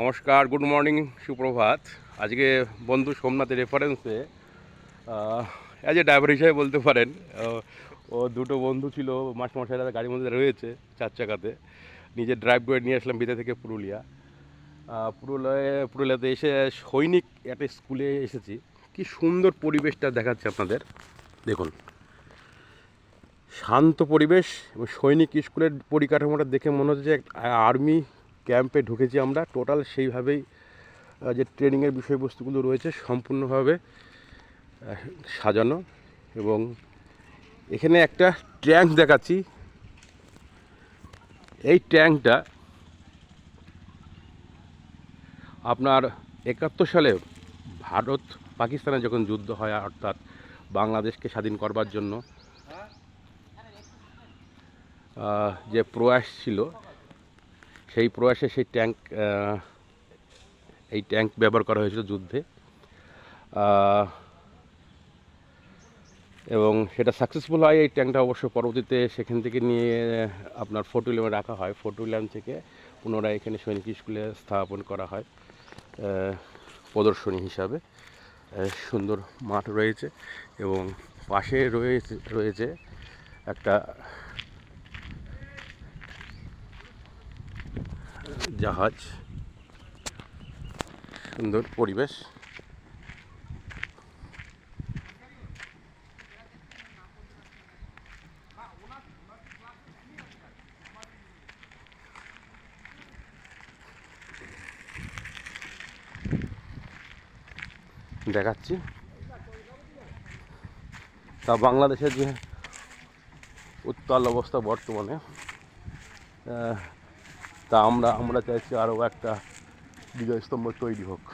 নমস্কার, good morning, সুপ্রভাত। আজকে বন্ধু সোমনাথের রেফারেন্সে অ্যাজ এ ড্রাইভার হিসেবে বলতে পারেন। ও দুটো বন্ধু ছিল, মাস্টারমশাইরা গাড়ির মধ্যে রয়েছে চার চাকাতে। নিজে ড্রাইভ করে নিয়ে আসলাম বিদে থেকে পুরুলিয়া। পুরুলিয়াতে এসে সৈনিক একটা স্কুলে এসেছি। কি সুন্দর পরিবেশটা দেখাচ্ছে আপনাদের, দেখুন। শান্ত পরিবেশ এবং সৈনিক স্কুলের পরিকাঠামোটা দেখে মনে হচ্ছে যে আর্মি ক্যাম্পে ঢুকেছি আমরা। টোটাল সেইভাবেই যে ট্রেনিংয়ের বিষয়বস্তুগুলো রয়েছে সম্পূর্ণভাবে সাজানো। এবং এখানে একটা ট্যাঙ্ক দেখাচ্ছি। এই ট্যাঙ্কটা আপনার 71 সালে ভারত পাকিস্তানে যখন যুদ্ধ হয়, অর্থাৎ বাংলাদেশকে স্বাধীন করবার জন্য যে প্রয়াস ছিল, সেই প্রয়াসে এই ট্যাঙ্ক ব্যবহার করা হয়েছিল যুদ্ধে। এবং সেটা সাকসেসফুল হয়। এই ট্যাঙ্কটা অবশ্য পরবর্তীতে সেখান থেকে নিয়ে আপনার ফোর্ট উইলিয়ামে রাখা হয়। ফোর্ট উইলিয়াম থেকে পুনরায় এখানে সৈনিক স্কুলে স্থাপন করা হয় প্রদর্শনী হিসাবে। সুন্দর মাঠ রয়েছে এবং পাশে রয়েছে একটা জাহাজ। সুন্দর পরিবেশ। দেখাচ্ছি তা বাংলাদেশের যে উত্তাল অবস্থা বর্তমানে, তা আমরা চাইছি আরও একটা বিজয় স্তম্ভ তৈরি হোক।